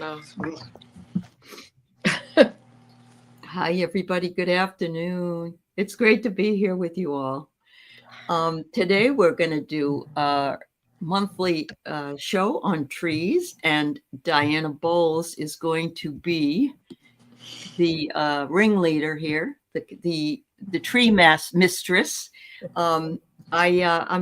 mouth. Hi, everybody. Good afternoon. It's great to be here with you all. Today, we're going to do a monthly show on trees, and Diana Bowles is going to be the ringleader here, the tree mistress. I'm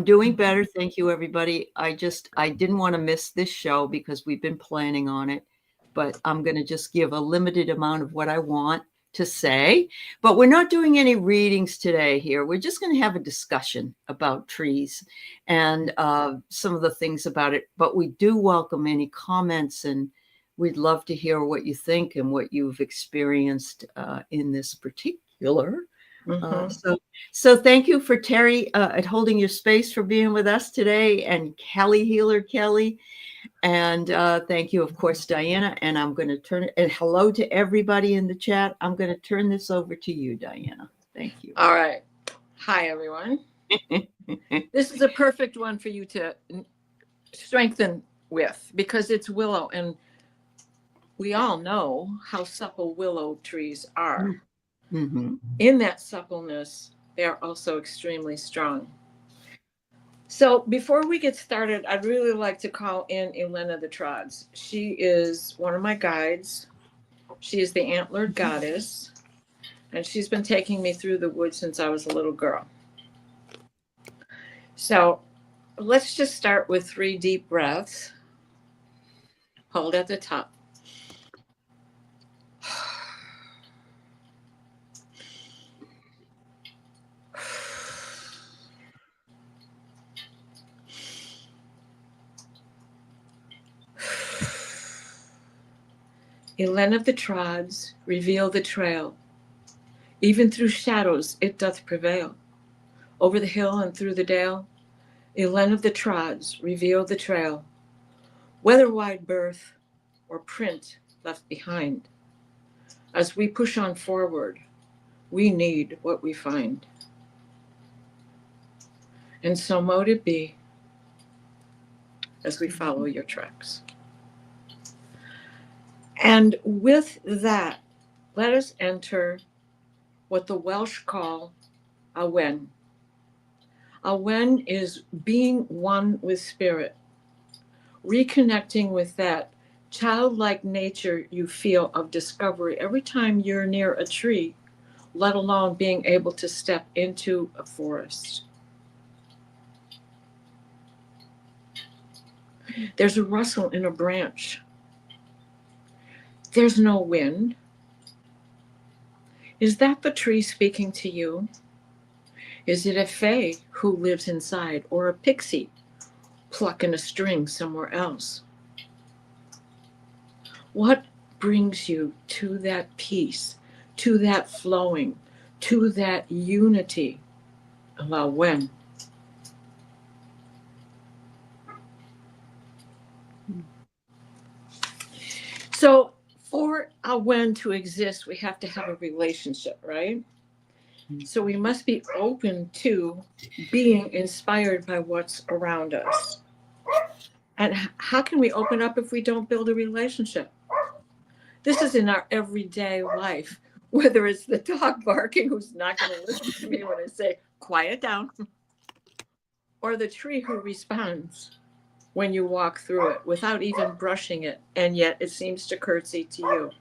doing better. Thank you, everybody. I didn't want to miss this show because we've been planning on it, but I'm going to just give a limited amount of what I want to say. But we're not doing any readings today here. We're just going to have a discussion about trees and some of the things about it. But we do welcome any comments, and we'd love to hear what you think and what you've experienced in this particular. So thank you for Teri at Holding Your Space for being with us today, and Caihealer Kelly. And thank you, of course, Diana. And I'm going to turn it, and hello to everybody in the chat. I'm going to turn this over to you, Diana. Thank you. All right. Hi, everyone. This is a perfect one for you to strengthen with, because it's willow, and we all know how supple willow trees are. Mm-hmm. In that suppleness, they are also extremely strong. So before we get started, I'd really like to call in Elena the Trods. She is one of my guides. She is the antlered goddess, and she's been taking me through the woods since I was a little girl. So let's just start with 3 deep breaths. Hold at the top. Elen of the Trods, reveal the trail. Even through shadows it doth prevail. Over the hill and through the dale, Elen of the Trods, reveal the trail. Whether wide birth or print left behind, as we push on forward, we need what we find. And so mote it be, as we follow your tracks. And with that, let us enter what the Welsh call Awen. Awen is being one with spirit, reconnecting with that childlike nature you feel of discovery every time you're near a tree, let alone being able to step into a forest. There's a rustle in a branch. There's no wind. Is that the tree speaking to you? Is it a fae who lives inside, or a pixie plucking a string somewhere else? What brings you to that peace, to that flowing, to that unity of Awen? So for Awen to exist, we have to have a relationship, right? So we must be open to being inspired by what's around us. And how can we open up if we don't build a relationship? This is in our everyday life, whether it's the dog barking who's not going to listen to me when I say, quiet down, or the tree who responds when you walk through it without even brushing it, and yet it seems to curtsy to you.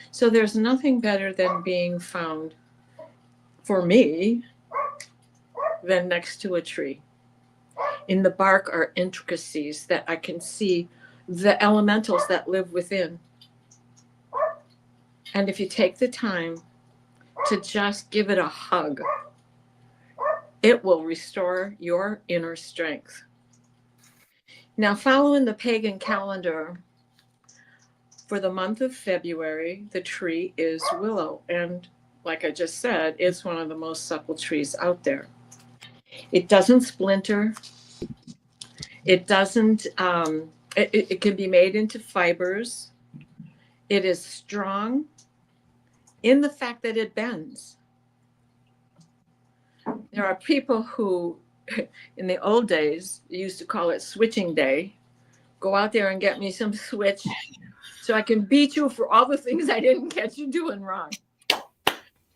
So there's nothing better than being found, for me, than next to a tree. In the bark are intricacies that I can see the elementals that live within. And if you take the time to just give it a hug, it will restore your inner strength. Now, following the pagan calendar, for the month of February, the tree is willow. And like I just said, it's one of the most supple trees out there. It doesn't splinter. It doesn't, it can be made into fibers. It is strong in the fact that it bends. There are people who, in the old days, used to call it switching day, Go out there and get me some switch so I can beat you for all the things I didn't catch you doing wrong.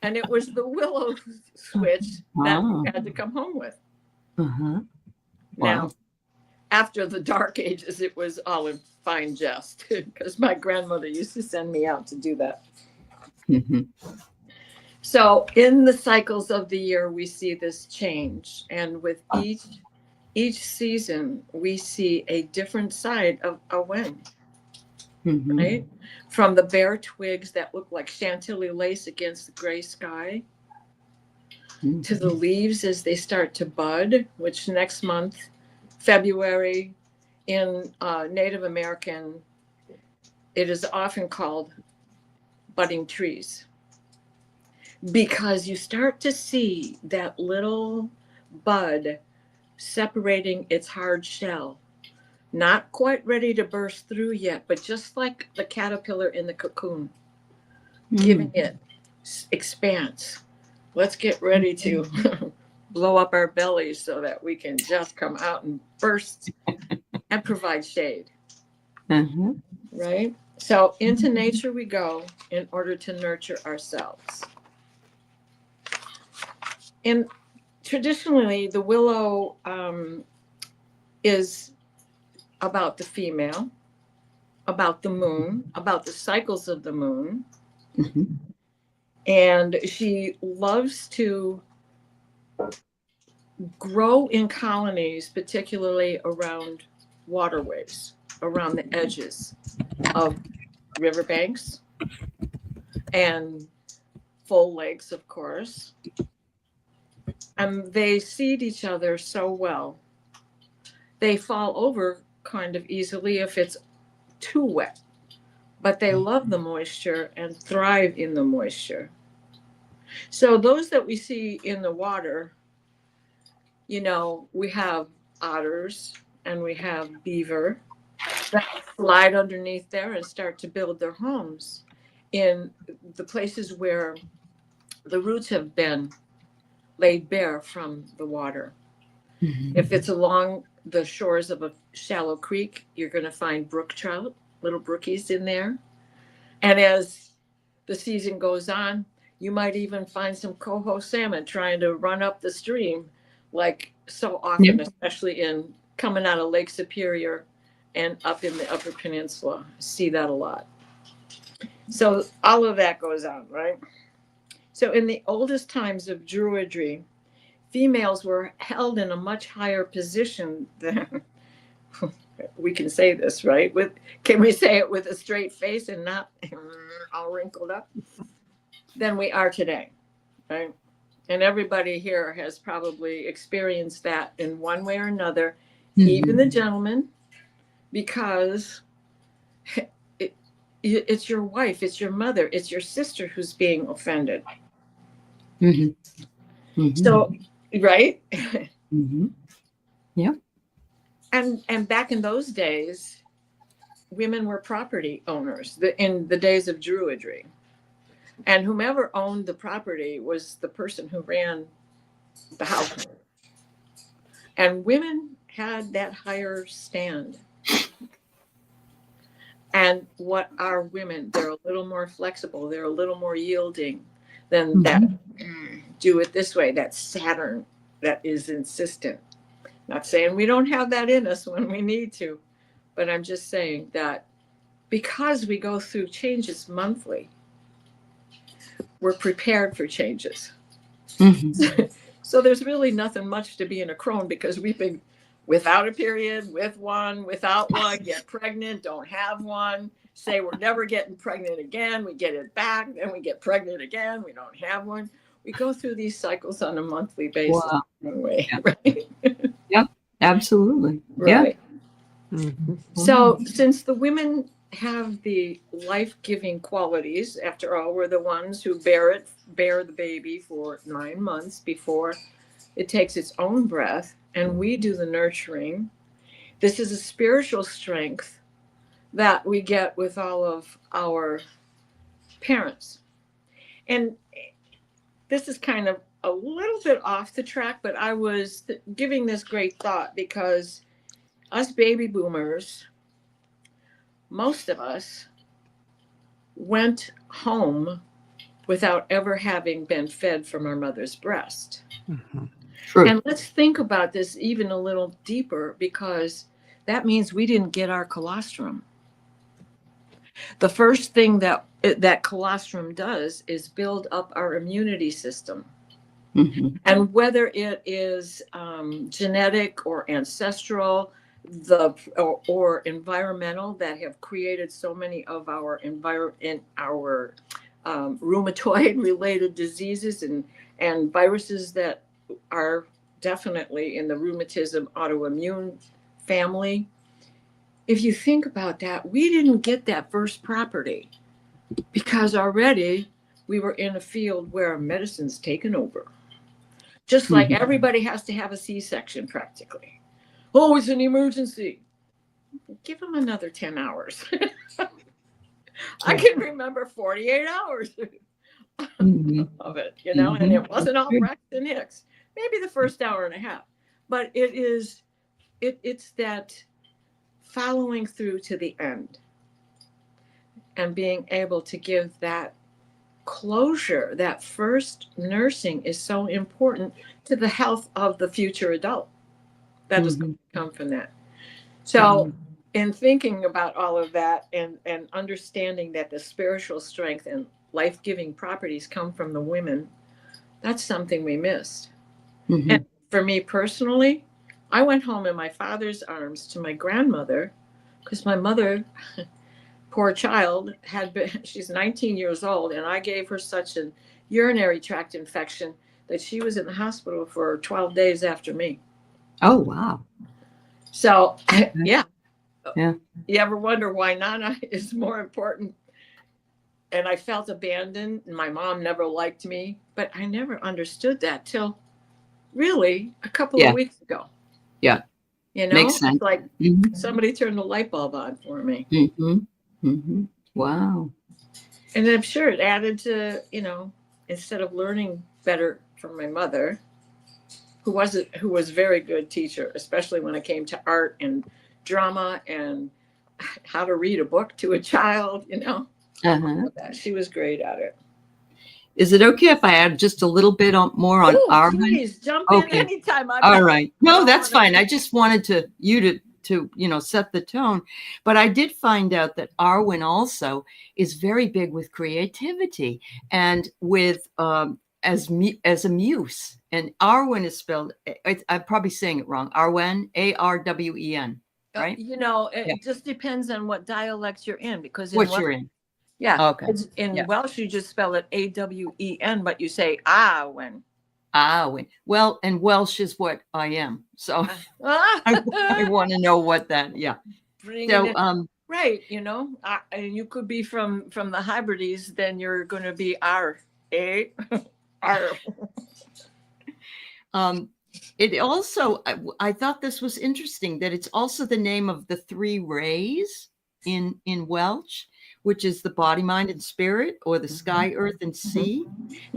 And it was the Willow switch that we had to come home with. Uh-huh. Now, Wow. after the Dark Ages, it was all in fine jest because my grandmother used to send me out to do that. Mm-hmm. So in the cycles of the year, we see this change. And with each season, we see a different side of Awen, Mm-hmm. right? From the bare twigs that look like chantilly lace against the gray sky, Mm-hmm. to the leaves as they start to bud, which next month, February, in Native American, it is often called budding trees, because you start to see that little bud separating its hard shell, not quite ready to burst through yet, but just like the caterpillar in the cocoon, giving it expanse. Let's get ready to blow up our bellies so that we can just come out and burst and provide shade. Uh-huh. Right? So into nature we go in order to nurture ourselves. And traditionally, the willow is about the female, about the moon, about the cycles of the moon. Mm-hmm. And she loves to grow in colonies, particularly around waterways, around the edges of riverbanks and full lakes, of course. And they seed each other so well. They fall over kind of easily if it's too wet, but they love the moisture and thrive in the moisture. So those that we see in the water, you know, we have otters and we have beaver that slide underneath there and start to build their homes in the places where the roots have been laid bare from the water. Mm-hmm. If it's along the shores of a shallow creek, you're going to find brook trout, little brookies in there. And as the season goes on, you might even find some coho salmon trying to run up the stream, like so often, Yep. especially in coming out of Lake Superior and up in the Upper Peninsula. I see that a lot. So all of that goes on, right? So in the oldest times of Druidry, females were held in a much higher position than, we can say this, right? Can we say it with a straight face and not all wrinkled up? Than we are today, right? And everybody here has probably experienced that in one way or another, even the gentlemen, because it's your wife, it's your mother, it's your sister who's being offended. Mm-hmm. Mm-hmm. So, right? Mm-hmm. Yeah. And back in those days, women were property owners in the days of Druidry. And whomever owned the property was the person who ran the house. And women had that higher stand. And what are women? They're a little more flexible. They're a little more yielding than that. Do it this way. That Saturn that is insistent. Not saying we don't have that in us when we need to, but I'm just saying that because we go through changes monthly, we're prepared for changes. Mm-hmm. So there's really nothing much to be in a crone because we've been without a period, with one, without one, get pregnant, don't have one, say we're never getting pregnant again, we get it back, then we get pregnant again, we don't have one. We go through these cycles on a monthly basis. Wow. Anyway, Yeah. right? Yep. Absolutely. Right. Yeah. Mm-hmm. So since the women have the life-giving qualities, after all, we're the ones who bear the baby for 9 months before it takes its own breath, and we do the nurturing. This is a spiritual strength that we get with all of our parents. And this is kind of a little bit off the track, but I was giving this great thought because us baby boomers most of us went home without ever having been fed from our mother's breast. Mm-hmm. True. And let's think about this even a little deeper, because that means we didn't get our colostrum. The first thing that colostrum does is build up our immunity system. Mm-hmm. And whether it is genetic or ancestral, or environmental, that have created so many of our rheumatoid related diseases and viruses that are definitely in the rheumatism autoimmune family. If you think about that, we didn't get that first property because already we were in a field where medicine's taken over. Just like everybody has to have a C-section practically. Oh, it's an emergency. Give them another 10 hours. I can remember 48 hours of it, and it wasn't all Braxton Hicks. Maybe the first hour and a half. But it's that following through to the end and being able to give that closure. That first nursing is so important to the health of the future adult that is going to come from that. So in thinking about all of that and understanding that the spiritual strength and life-giving properties come from the women, that's something we missed. And for me personally, I went home in my father's arms to my grandmother, because my mother, poor child, she's 19 years old, and I gave her such a urinary tract infection that she was in the hospital for 12 days after me. Oh, wow. So, yeah. Yeah. You ever wonder why Nana is more important? And I felt abandoned, and my mom never liked me, but I never understood that till really a couple of weeks ago. Yeah. Makes sense. It's like somebody turned the light bulb on for me. Wow. And I'm sure it added to, instead of learning better from my mother, who was a very good teacher, especially when it came to art and drama and how to read a book to a child, She was great at it. Is it okay if I add just a little bit more on Awen? Please jump in anytime. All right. No, that's fine. I just wanted you to set the tone. But I did find out that Awen also is very big with creativity and with as a muse. And Awen is spelled, I'm probably saying it wrong. Awen, Arwen, right? It just depends on what dialect you're in, because you're in. Yeah. Okay. In Welsh, you just spell it Awen, but you say Awen. Awen. Well, and Welsh is what I am. So I want to know what that, right. And you could be from the Hebrides, then you're going to be R. It also, I thought this was interesting that it's also the name of the three rays in Welsh, which is the body, mind, and spirit, or the sky, earth, and sea.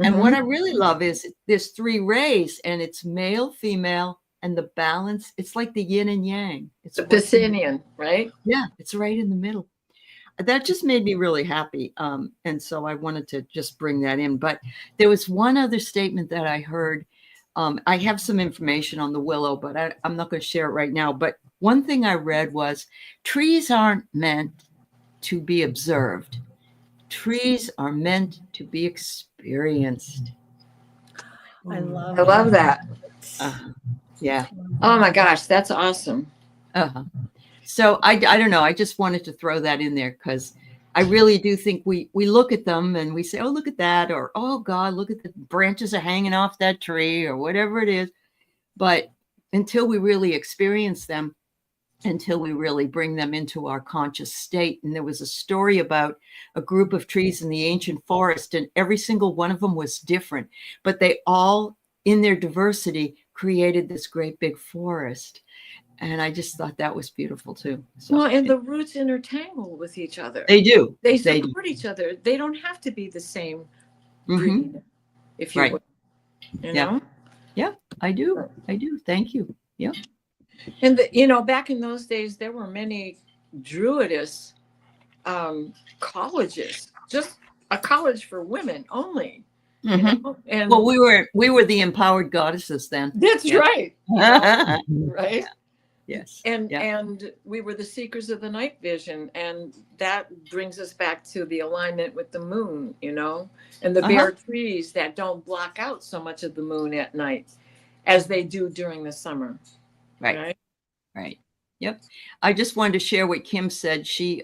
And what I really love is there's three rays, and it's male, female, and the balance. It's like the yin and yang. It's the Piscinian, right? Yeah, it's right in the middle. That just made me really happy. And so I wanted to just bring that in. But there was one other statement that I heard. I have some information on the willow, but I'm not going to share it right now. But one thing I read was trees aren't meant to be observed. Trees are meant to be experienced. I love that. Yeah. Oh my gosh, that's awesome. So I don't know. I just wanted to throw that in there because I really do think we look at them and we say, oh, look at that. Or, oh, God, look at the branches are hanging off that tree or whatever it is. But until we really experience them, until we really bring them into our conscious state. And there was a story about a group of trees in the ancient forest, and every single one of them was different, but they all, in their diversity, created this great big forest. And I just thought that was beautiful too. So, well, and the roots intertangle with each other. They do. They support each other. They don't have to be the same breed, if you would. Yeah, I do. Thank you. Yeah. And back in those days, there were many druidists colleges, just a college for women only, Mhm. and Well, we were the empowered goddesses then. that's Yeah. right, right. Yes. And Yeah. and we were the seekers of the night vision, and that brings us back to the alignment with the moon, and the bare trees that don't block out so much of the moon at night as they do during the summer. Right. Right. Yep. I just wanted to share what Kim said. She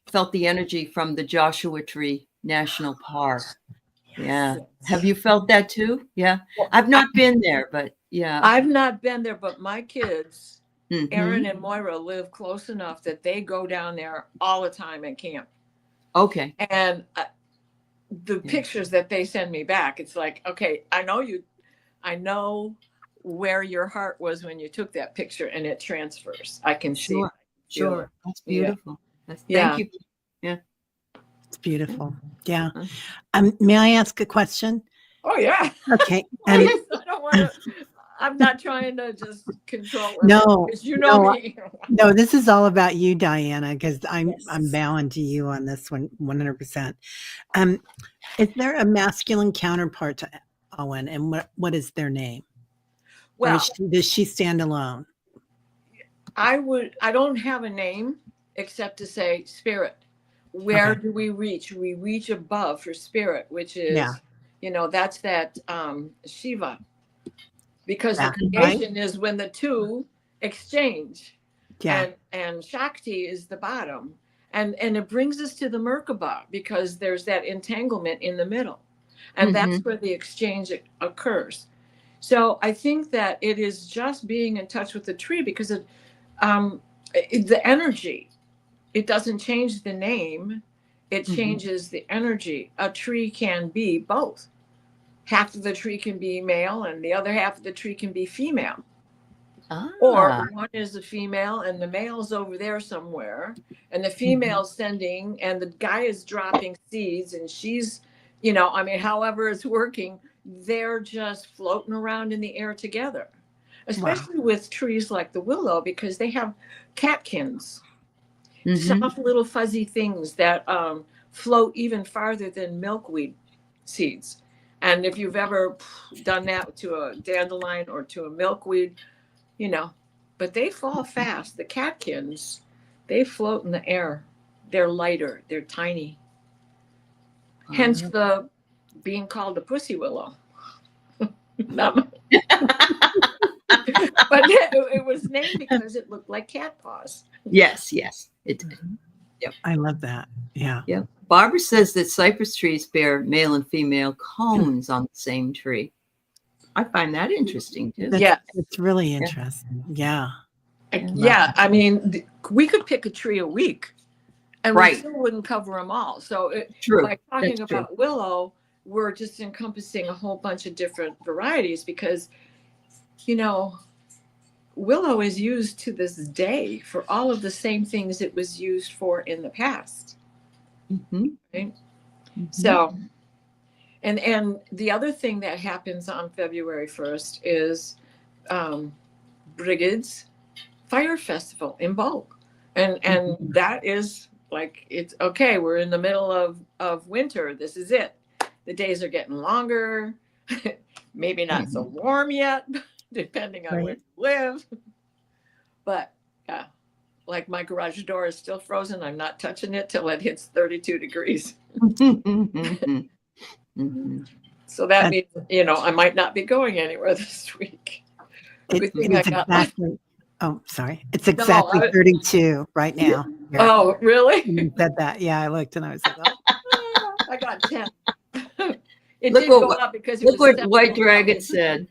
felt the energy from the Joshua Tree National Park. Yeah. Have you felt that too? Yeah. Well, I've not been there, but yeah. I've not been there, but my kids, Mhm. Aaron and Moira, live close enough that they go down there all the time at camp. Okay. And the pictures that they send me back, it's like, okay, I know where your heart was when you took that picture, and it transfers. I can see it. Sure. That's beautiful. Yeah. Thank you. Yeah. It's beautiful. Yeah. May I ask a question? Oh yeah. Okay. I don't want to. I'm not trying to just control it. No, because you know me. No, this is all about you, Diana, because I'm bowing to you on this one 100%. Is there a masculine counterpart to Awen, and what is their name? Well, does she stand alone? I don't have a name except to say spirit. Where do we reach? We reach above for spirit, which is, that's that Shiva. Because the creation is when the two exchange. Yeah. And Shakti is the bottom. And it brings us to the Merkaba, because there's that entanglement in the middle. And that's where the exchange occurs. So I think that it is just being in touch with the tree, because the energy, it doesn't change the name, it changes the energy. A tree can be both. Half of the tree can be male and the other half of the tree can be female. Or one is a female and the male's over there somewhere, and the female's sending, and the guy is dropping seeds, and she's, however it's working, they're just floating around in the air together. Especially with trees like the willow, because they have catkins, soft little fuzzy things that float even farther than milkweed seeds. And if you've ever done that to a dandelion or to a milkweed, but they fall fast. The catkins, they float in the air. They're lighter. They're tiny. Hence the being called a pussy willow. But it was named because it looked like cat paws. Yes, it did. Yep. I love that. Yeah. Yep. Barbara says that cypress trees bear male and female cones on the same tree. I find that interesting too. It's really interesting. Yeah. I mean, we could pick a tree a week and we still wouldn't cover them all. So by talking about willow, we're just encompassing a whole bunch of different varieties, because, willow is used to this day for all of the same things it was used for in the past. Right? So, and the other thing that happens on February 1st is Brigade's Fire Festival in Bulk. And that is like, it's okay, we're in the middle of winter. This is it. The days are getting longer, maybe not so warm yet, depending on where you live. But yeah, like my garage door is still frozen. I'm not touching it till it hits 32 degrees. So that means, I might not be going anywhere this week. It's exactly 32 right now. Here. Oh, really? You said that. Yeah, I looked and I was like, I got 10. It did go up because it was what White Dragon said.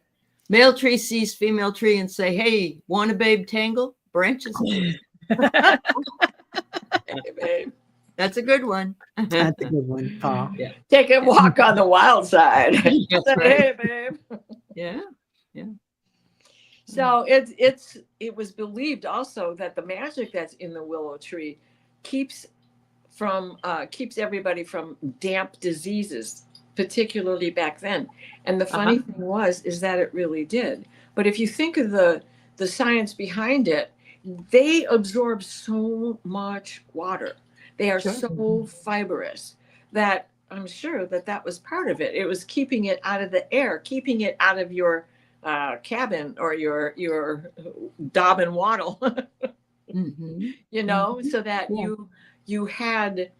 Male tree sees female tree and say, "Hey, want a babe tangle? Branches." Hey, babe. That's a good one. That's a good one, Paul. Yeah. Take a walk on the wild side. Hey, babe. Yeah. So it was believed also that the magic that's in the willow tree keeps everybody from damp diseases, particularly back then. And the funny thing is that it really did. But if you think of the science behind it, they absorb so much water. They are Sure. so fibrous that I'm sure that that was part of it. It was keeping it out of the air, keeping it out of your cabin or your daub and wattle, Mhm. you know, Mhm. so that Yeah. you had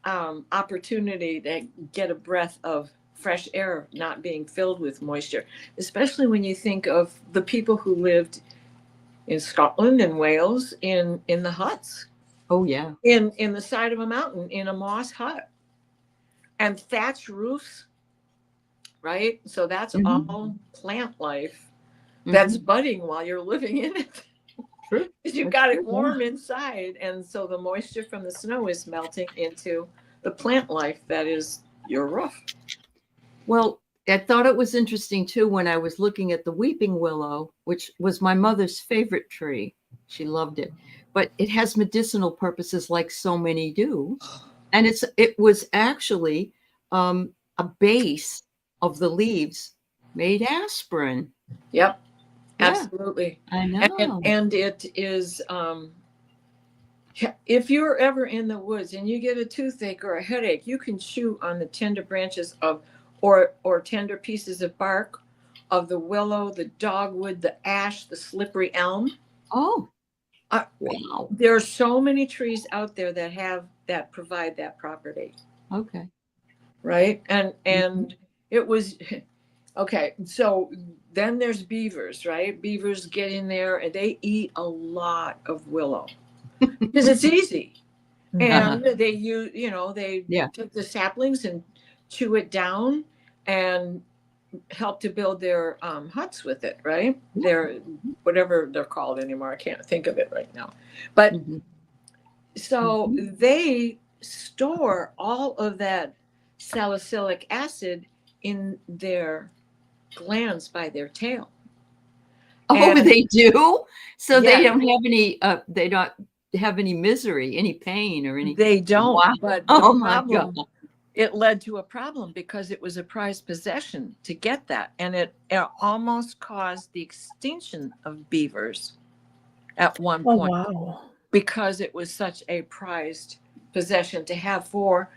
opportunity to get a breath of fresh air, not being filled with moisture, especially when you think of the people who lived in Scotland and Wales in the huts Oh, yeah. in the side of a mountain in a moss hut and thatch roofs, right? So that's Mhm. all plant life that's Mhm. budding while you're living in it. True. Because you've That's got true. it warm inside, and so the moisture from the snow is melting into the plant life that is your roof. Well, I thought it was interesting too when I was looking at the weeping willow, which was my mother's favorite tree. She loved it, but it has medicinal purposes like so many do. And it was actually a base of the leaves made aspirin. Yep, Yeah, absolutely. I And know. and it is if you're ever in the woods and you get a toothache or a headache, you can chew on the tender branches of or tender pieces of bark of the willow, the dogwood, the ash, the slippery elm. Oh, Uh, wow. there are so many trees out there that provide that property, Okay. right? And Mhm. it was okay. So then there's beavers, right? Beavers get in there and they eat a lot of willow because it's easy. Uh-huh. And they use, they Yeah. take the saplings and chew it down and help to build their huts with it, right? Their whatever they're called anymore. I can't think of it right now. But Mhm. so Mhm. they store all of that salicylic acid in their glands by their tail. Oh, And they do? So yeah, they don't have any misery, any pain or any. they don't. Wow. But the Oh my God. problem, it led to a problem because it was a prized possession to get that. And it almost caused the extinction of beavers at one Oh, point wow. because it was such a prized possession to have for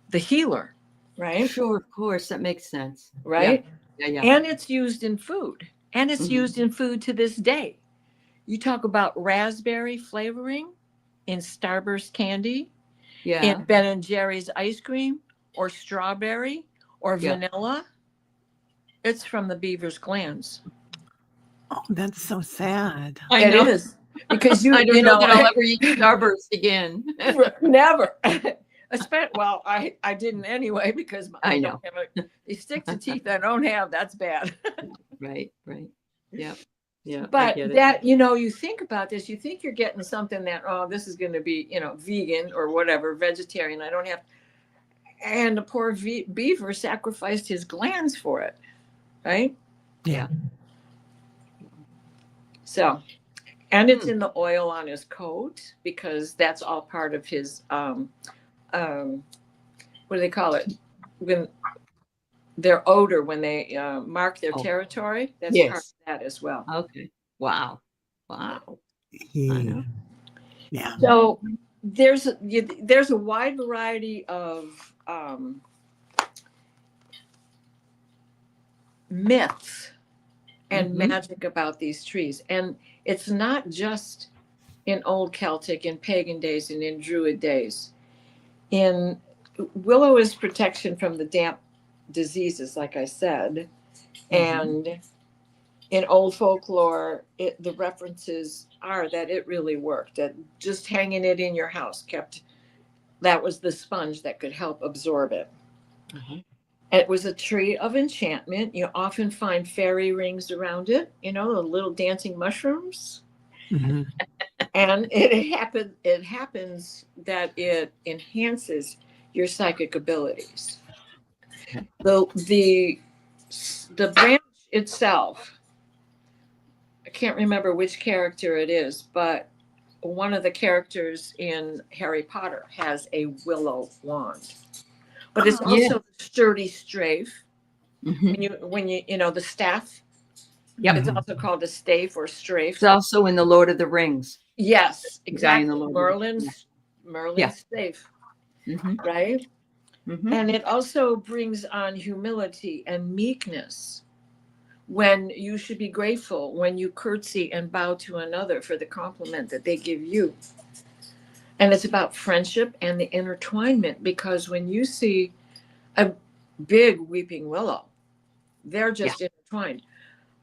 the healer, right? Sure, of course, that makes sense. Yeah. Right. Yeah, yeah. And it's used in food. And it's Mhm. used in food to this day. You talk about raspberry flavoring in Starburst candy, in Yeah, Ben and Jerry's ice cream, or strawberry, or yeah. vanilla. It's from the beaver's glands. Oh, that's so sad. I It know. is because I don't know that I'll ever eat Starburst again. never. Well, I didn't anyway because I I don't know. have they stick to teeth I don't have. That's bad. Right, right. Yeah, yeah, I But get it. that, you think about this, you think you're getting something that, oh, this is going to be, vegan or whatever, vegetarian. I don't have, and the poor beaver sacrificed his glands for it, right? Yeah. So, and it's Hmm. in the oil on his coat because that's all part of his, what do they call it? When their odor, when they mark their Oh, territory, that's part yes. of that as well. Okay. Wow. Wow. I Yeah. know. Yeah. So there's a wide variety of myths and Mhm. magic about these trees, and it's not just in old Celtic and pagan days and in Druid days. In willow is protection from the damp diseases, like I said, Mhm. and in old folklore, the references are that it really worked. That just hanging it in your house that was the sponge that could help absorb it. Uh-huh. It was a tree of enchantment. You often find fairy rings around it, the little dancing mushrooms. Mhm. And it happens that it enhances your psychic abilities. Okay. The branch itself, I can't remember which character it is, but one of the characters in Harry Potter has a willow wand. But it's Oh, Yeah. also sturdy strafe. Mhm. When the staff, Yep. it's mhm. also called a staff or strafe. It's also in the Lord of the Rings. Yes, The guy in the exactly. Lord of the Rings. Merlin's Yeah. staff. Mhm. right? Mhm. And it also brings on humility and meekness when you should be grateful when you curtsy and bow to another for the compliment that they give you. And it's about friendship and the intertwinement, because when you see a big weeping willow, they're just intertwined.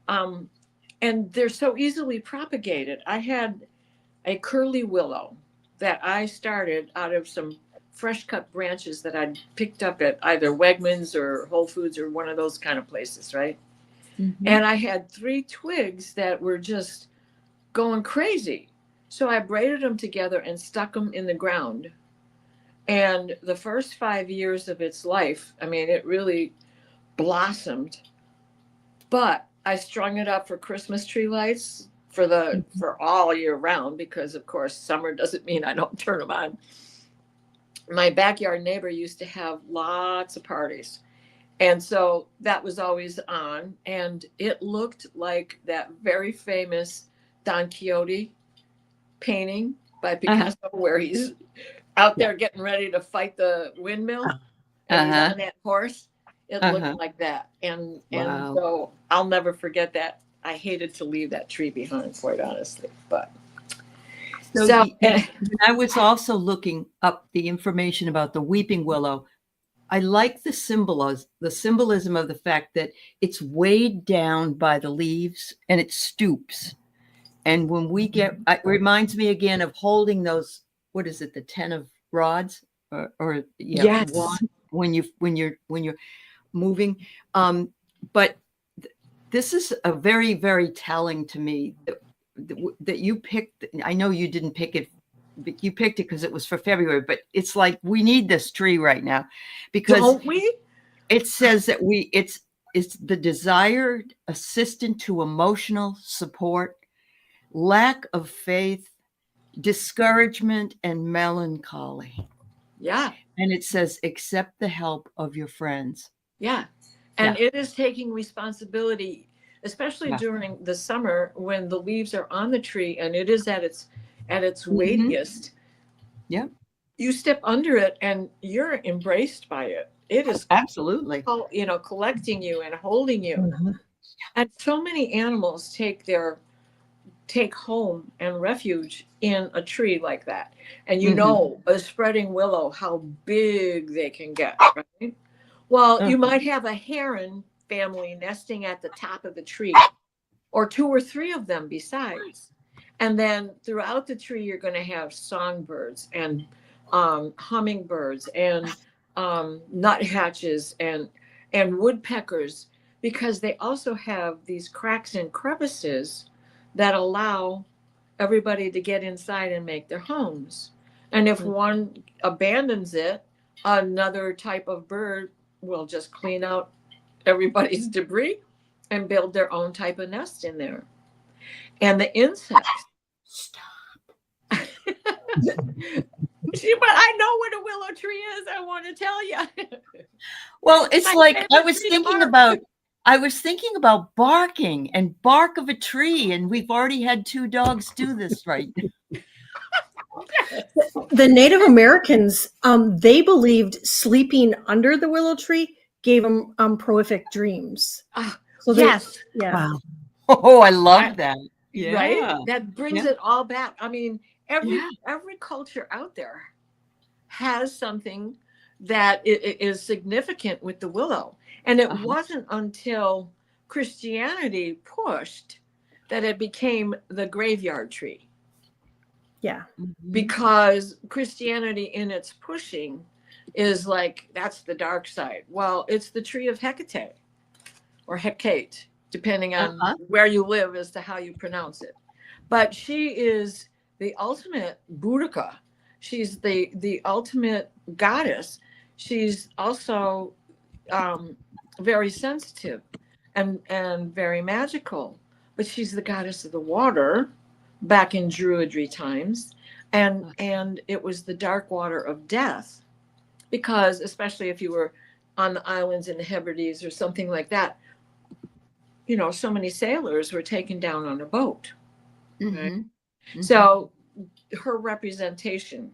And they're so easily propagated. I had a curly willow that I started out of some fresh cut branches that I'd picked up at either Wegmans or Whole Foods or one of those kind of places, right? Mhm. And I had 3 twigs that were just going crazy. So I braided them together and stuck them in the ground. And the first 5 years of its life, I mean, it really blossomed. But I strung it up for Christmas tree lights for all year round, because of course summer doesn't mean I don't turn them on. My backyard neighbor used to have lots of parties. And so that was always on, and it looked like that very famous Don Quixote painting by Picasso, where he's out there getting ready to fight the windmill and he's on that horse. It looked like that. And Wow. so I'll never forget that. I hated to leave that tree behind, quite honestly. But So I was also looking up the information about the weeping willow. I like the symbolism of the fact that it's weighed down by the leaves and it stoops. And when we get, it reminds me again of holding those, what is it, the 10 of rods or yes, one when you're moving. But this is a very, very telling to me that you picked. I know you didn't pick it, but you picked it because it was for February, but it's like, we need this tree right now, because don't we? It says that it's the desired assistant to emotional support, lack of faith, discouragement, and melancholy. Yeah. And it says, accept the help of your friends. Yeah. And it is taking responsibility, especially during the summer when the leaves are on the tree and it is at its weightiest. Yeah. You step under it and you're embraced by it. It is absolutely, collecting you and holding you. Mm-hmm. And so many animals take home and refuge in a tree like that. And a spreading willow, how big they can get, right? Well, you might have a heron family nesting at the top of the tree, or 2 or 3 of them besides. And then throughout the tree, you're going to have songbirds and hummingbirds and nuthatches and woodpeckers, because they also have these cracks and crevices that allow everybody to get inside and make their homes. And if one abandons it, another type of bird will just clean out everybody's debris and build their own type of nest in there. And the insects. Stop. See, but I know what a willow tree is. I want to tell you. Well, it's like I was thinking about barking and bark of a tree, and we've already had 2 dogs do this, right? The Native Americans, they believed sleeping under the willow tree gave them prolific dreams. So yes. Yeah. Wow. Oh, I love that. Yeah. Right? That brings it all back. I mean, every culture out there has something that is significant with the willow. And it wasn't until Christianity pushed that it became the graveyard tree. Yeah. Because Christianity in its pushing is like, that's the dark side. Well, it's the tree of Hecate or Hecate, depending on where you live as to how you pronounce it. But she is the ultimate Boudica. She's the ultimate goddess. She's also very sensitive and very magical. But she's the goddess of the water back in Druidry times. And it was the dark water of death. Because especially if you were on the islands in the Hebrides or something like that, so many sailors were taken down on a boat. Right? So her representation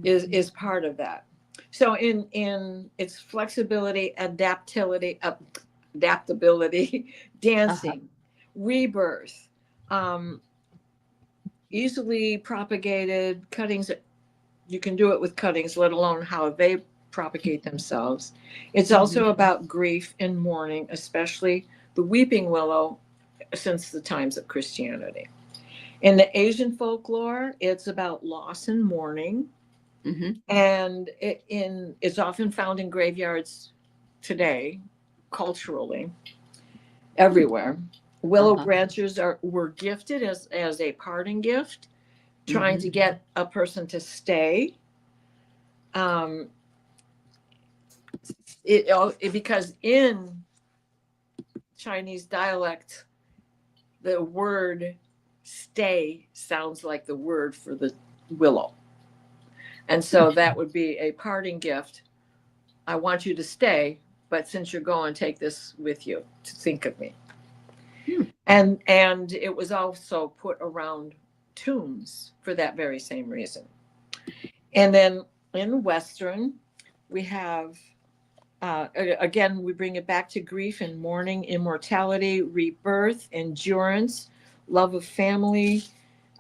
is part of that. So in its flexibility, adaptability, dancing, rebirth, easily propagated cuttings. You can do it with cuttings, let alone how they propagate themselves. It's also about grief and mourning, especially the weeping willow since the times of Christianity. In the Asian folklore, it's about loss and mourning. And it's often found in graveyards today, culturally, everywhere. Willow branches were gifted as a parting gift, trying to get a person to stay. Because in Chinese dialect, the word stay sounds like the word for the willow. And so that would be a parting gift. I want you to stay, but since you're going, take this with you to think of me. And it was also put around tombs for that very same reason. And then in Western, we have, again, we bring it back to grief and mourning, immortality, rebirth, endurance, love of family,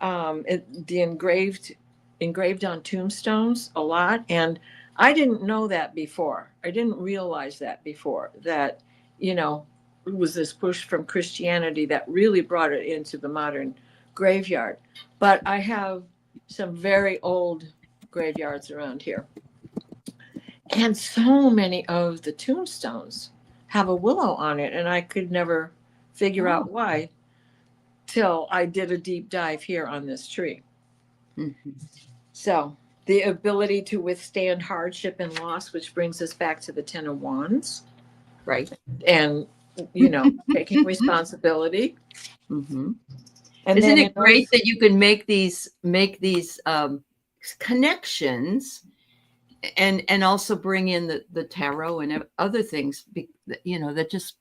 the engraved on tombstones a lot. And I didn't know that before. I didn't realize that before, that, it was this push from Christianity that really brought it into the modern graveyard. But I have some very old graveyards around here. And so many of the tombstones have a willow on it. And I could never figure out why till I did a deep dive here on this tree. So the ability to withstand hardship and loss, which brings us back to the Ten of Wands. Right. And, taking responsibility. And Isn't it great that you can make these connections and also bring in the tarot and other things, that just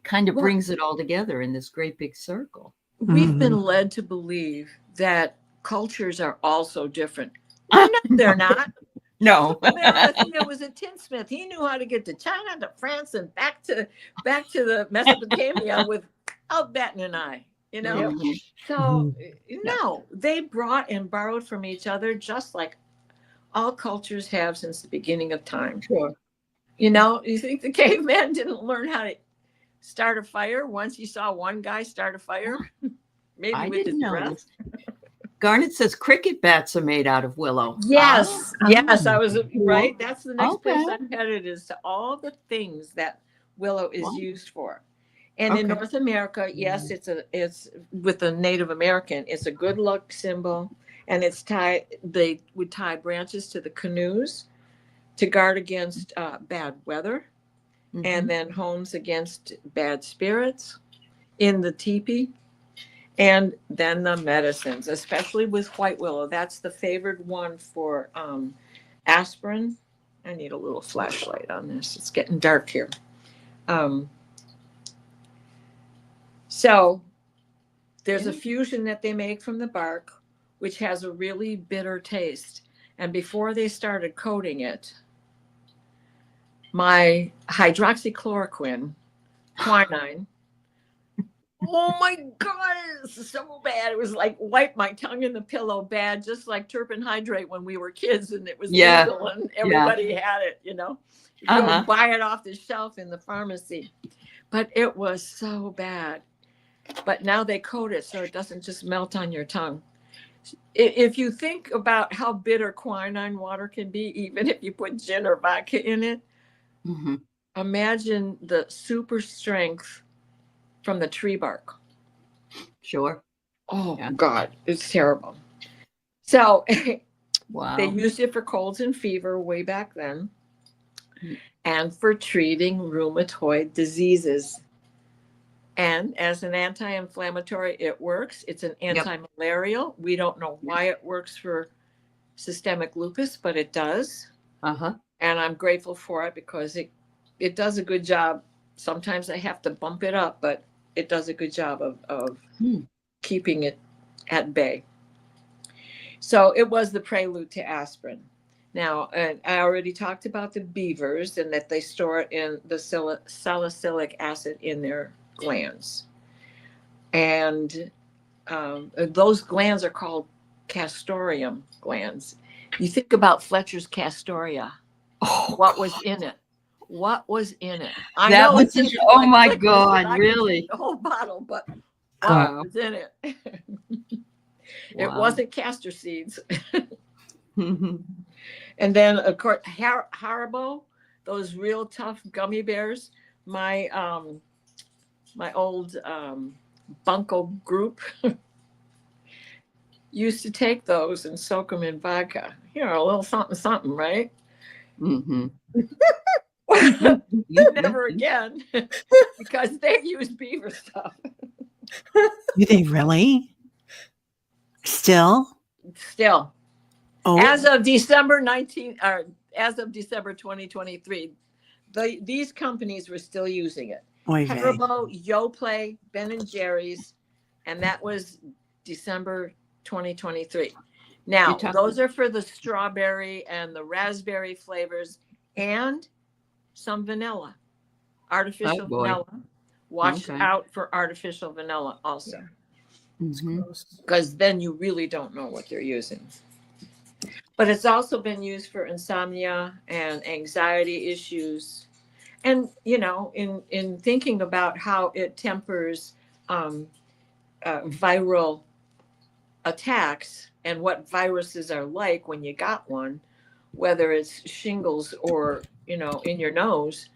kind of brings it all together in this great big circle. We've been led to believe that cultures are also different. They're not. No. There was a tinsmith. He knew how to get to China, to France, and back to the Mesopotamia without batting an eye. So no, they brought and borrowed from each other, just like all cultures have since the beginning of time. Sure. You think the caveman didn't learn how to start a fire once he saw one guy start a fire? Maybe I with his didn't know breath. Garnet says cricket bats are made out of willow. Yes, yes, I was right. That's the next place Okay. I'm headed, is to all the things that willow is used for. And in North America, yes, it's with the Native American, it's a good luck symbol, and it's tied. They would tie branches to the canoes to guard against bad weather, and then homes against bad spirits in the teepee. And then the medicines, especially with white willow. That's the favored one for aspirin. I need a little flashlight on this. It's getting dark here. So there's a fusion that they make from the bark, which has a really bitter taste. And before they started coating it, my hydroxychloroquine, quinine, oh my God, it's so bad. It was like wipe my tongue in the pillow bad, just like turpin hydrate when we were kids and it was legal and everybody had it, You go buy it off the shelf in the pharmacy. But it was so bad. But now they coat it so it doesn't just melt on your tongue. If you think about how bitter quinine water can be, even if you put gin or vodka in it, imagine the super strength from the tree bark. Sure. Oh, God, it's terrible. So wow. They used it for colds and fever way back then, and for treating rheumatoid diseases. And as an anti-inflammatory, it works. It's an anti-malarial. We don't know why it works for systemic lupus, but it does. And I'm grateful for it because it does a good job. Sometimes I have to bump it up, but it does a good job of keeping it at bay. So it was the prelude to aspirin. Now, I already talked about the beavers and that they store in the salicylic acid in their glands. And those glands are called castoreum glands. You think about Fletcher's Castoria. Oh, What was in it? What was in it? I that know was it tasted oh like my licorice, God, and I could really? drink the whole bottle, but what Wow. was in it? It Wow. wasn't castor seeds. And then, of course, Haribo, those real tough gummy bears. My my old bunco group used to take those and soak them in vodka. You know, a little something, something, right? Mhm. Never again, because they use beaver stuff. Do they really? Still? Still, Oh, as of December 2023, these companies were still using it. oy vey. Haribo, Yoplait, Ben and Jerry's, and that was December 2023. Now, those are for the strawberry and the raspberry flavors and some vanilla, artificial vanilla. Watch out for artificial vanilla also, because then you really don't know what they're using. But it's also been used for insomnia and anxiety issues. And, you know, in thinking about how it tempers viral attacks and what viruses are like when you got one, whether it's shingles or, you know, in your nose,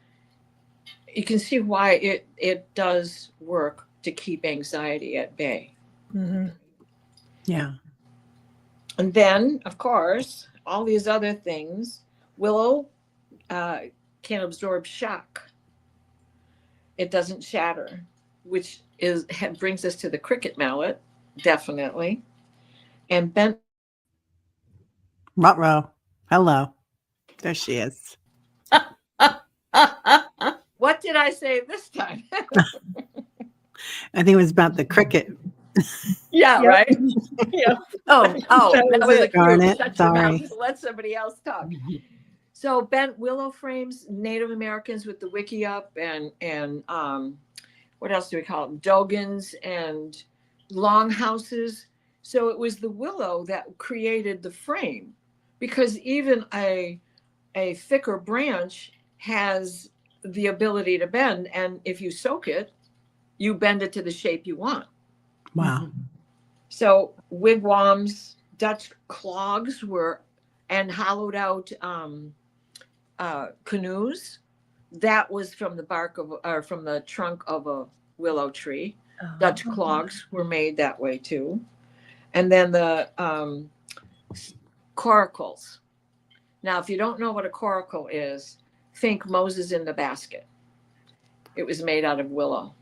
you can see why it does work to keep anxiety at bay. Mm-hmm. Yeah. And then, of course, all these other things. Willow can absorb shock. It doesn't shatter, which brings us to the cricket mallet, definitely. And bent. Ruh-roh. Hello. There she is. What did I say this time? I think it was about the cricket. Yeah, Yep. right. Yeah. Oh, that was a Darn cue. it. Shut your Sorry. mouth. Let somebody else talk. So bent willow frames, Native Americans with the wiki up, and what else do we call them? Dogans and longhouses. So it was the willow that created the frame, because even a thicker branch has the ability to bend, and if you soak it, you bend it to the shape you want. Wow. So wigwams, Dutch clogs were, and hollowed out canoes. That was from the bark of, or from the trunk of a willow tree. Dutch clogs were made that way too. And then the coracles. Now, if you don't know what a coracle is, think Moses in the basket. It was made out of willow.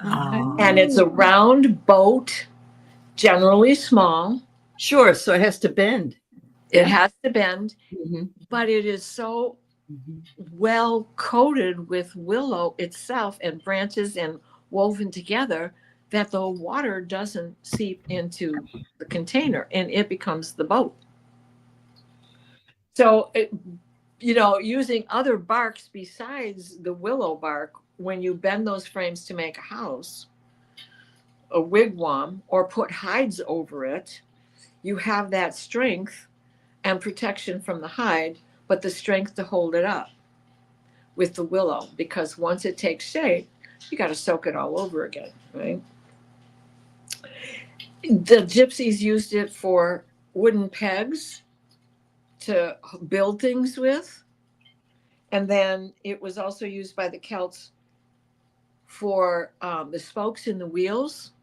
Oh. And it's a round boat, generally small. Sure. So it has to bend. It has to bend, Mhm. but it is so well coated with willow itself and branches and woven together that the water doesn't seep into the container and it becomes the boat. So, you know, using other barks besides the willow bark, when you bend those frames to make a house, a wigwam, or put hides over it, you have that strength and protection from the hide, but the strength to hold it up with the willow, because once it takes shape, you got to soak it all over again, right? The gypsies used it for wooden pegs to build things with. And then it was also used by the Celts for the spokes in the wheels.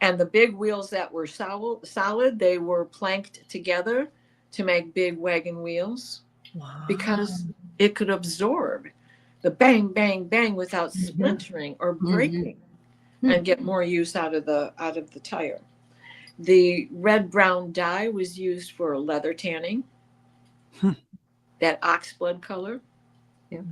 And the big wheels that were solid, they were planked together to make big wagon wheels. Wow. Because it could absorb the bang, bang, bang without splintering or breaking, and get more use out of the tire. The red brown dye was used for leather tanning. That oxblood color. Yeah.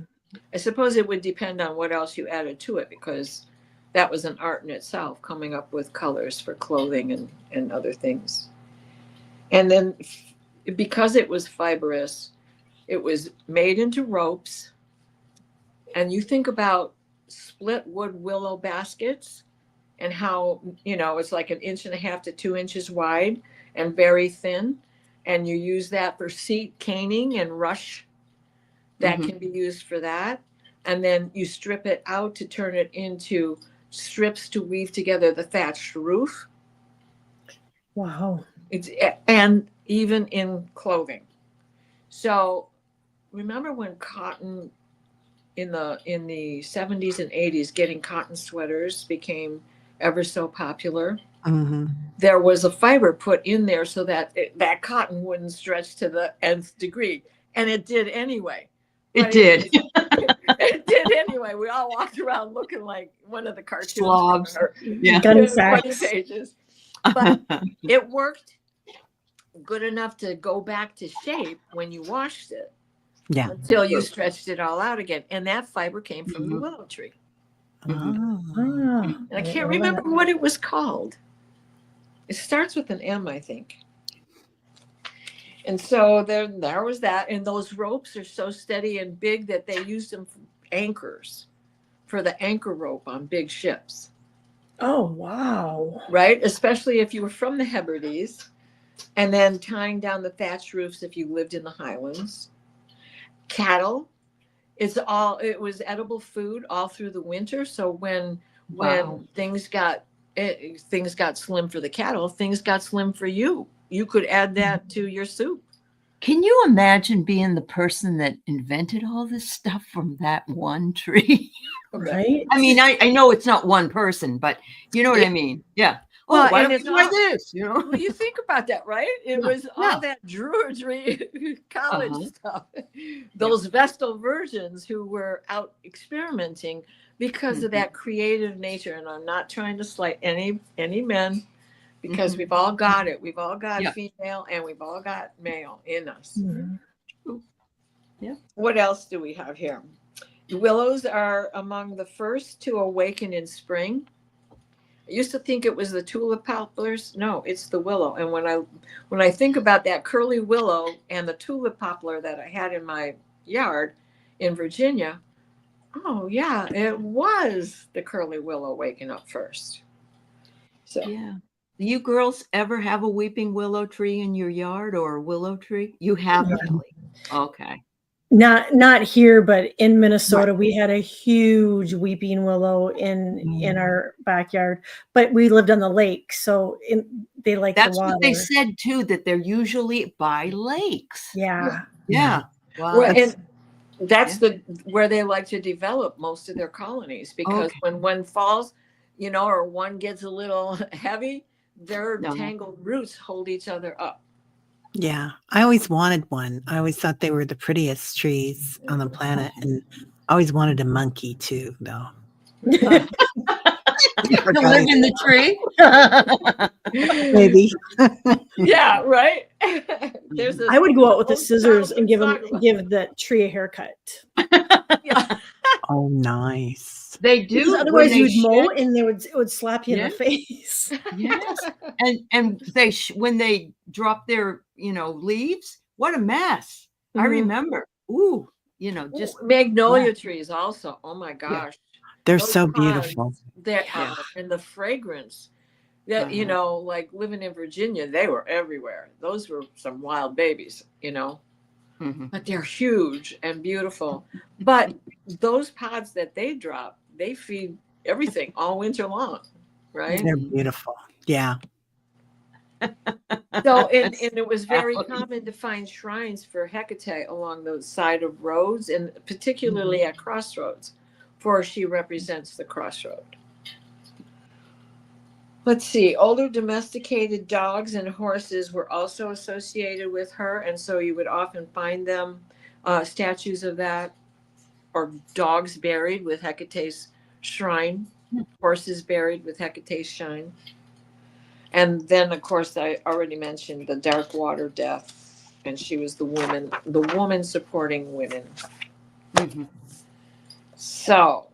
I suppose it would depend on what else you added to it, because that was an art in itself, coming up with colors for clothing and other things. And then because it was fibrous, It was made into ropes. And you think about split wood willow baskets and how, it's like 1.5 to 2 inches wide and very thin. And you use that for seat caning and rush. That can be used for that. And then you strip it out to turn it into strips to weave together the thatched roof. Wow. And even in clothing. So remember when cotton in the 70s and 80s, getting cotton sweaters became ever so popular. Mm-hmm. There was a fiber put in there so that that cotton wouldn't stretch to the nth degree. And it did anyway. It did. It did anyway. We all walked around looking like one of the cartoons Slobs. from her Yeah. Gun 20 sacks. pages. But it worked good enough to go back to shape when you washed it. Yeah. Until you stretched it all out again. And that fiber came from the willow tree. Oh. And I can't remember what it was called. It starts with an M, I think. And so there was that. And those ropes are so steady and big that they used them for anchors, for the anchor rope on big ships. Oh, wow. Right? Especially if you were from the Hebrides. And then tying down the thatched roofs if you lived in the Highlands. Cattle. It was edible food all through the winter. So when things got slim for the cattle, things got slim for you. You could add that to your soup. Can you imagine being the person that invented all this stuff from that one tree? Right? I mean, I know it's not one person, but you know what I mean? Yeah. Well, Why and don't it's we try all- this? You know? Well, you think about that, right? It was all that Druidry college stuff. Those Vestal virgins who were out experimenting because of that creative nature. And I'm not trying to slight any men, because we've all got it. We've all got female and we've all got male in us. Yeah. What else do we have here? The willows are among the first to awaken in spring. I used to think it was the tulip poplars. No, it's the willow. And when I think about that curly willow and the tulip poplar that I had in my yard in Virginia, oh yeah, it was the curly willow waking up first. So yeah. Do you girls ever have a weeping willow tree in your yard or a willow tree? You have, Kelly. Okay. Not here, but in Minnesota, we had a huge weeping willow in our backyard. But we lived on the lake, so they like That's the water. what they said too, that they're usually by lakes. Yeah. Yeah. Wow. well, and that's where they like to develop most of their colonies, because when one falls, or one gets a little heavy, their tangled roots hold each other up. Yeah, I always wanted one. I always thought they were the prettiest trees on the planet, and I always wanted a monkey too, though. To live in the tree? Maybe. Yeah, right. I would go out with the scissors and give the tree a haircut. Yeah. Oh, nice. They do. Because otherwise, you'd mow and it would slap you in the face. Yes, and when they drop their leaves, what a mess. I remember. Ooh, just magnolia trees also. Oh my gosh, they're those so pods, beautiful. They are, and the fragrance. That like living in Virginia, they were everywhere. Those were some wild babies, but they're huge and beautiful. But those pods that they drop, they feed everything all winter long, right? They're beautiful. Yeah. So, and it was very common to find shrines for Hecate along the side of roads, and particularly at crossroads, for she represents the crossroad. Let's see, older domesticated dogs and horses were also associated with her, and so you would often find them, statues of that, or dogs buried with Hecate's shrine, horses buried with Hecate's shrine. And then, of course, I already mentioned the dark water death, and she was the woman supporting women. So,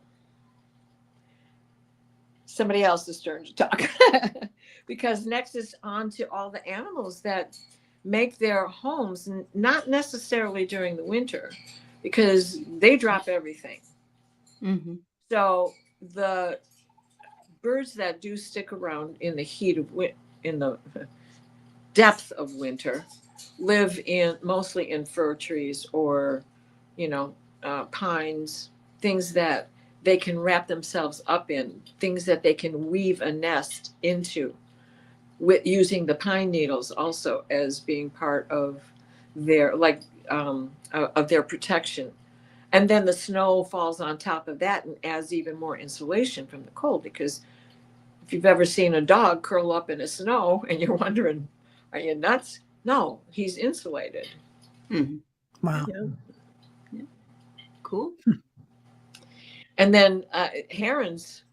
somebody else's turn to talk, because next is on to all the animals that make their homes not necessarily during the winter because they drop everything. Mm-hmm. So the birds that do stick around in the heat of in the depth of winter live mostly in fir trees or, pines, things that they can wrap themselves up in, things that they can weave a nest into, with using the pine needles also as being part of their of their protection. And then the snow falls on top of that and adds even more insulation from the cold, because if you've ever seen a dog curl up in the snow and you're wondering, are you nuts? No, he's insulated. Mm-hmm. Wow. Yeah. Cool. And then herons,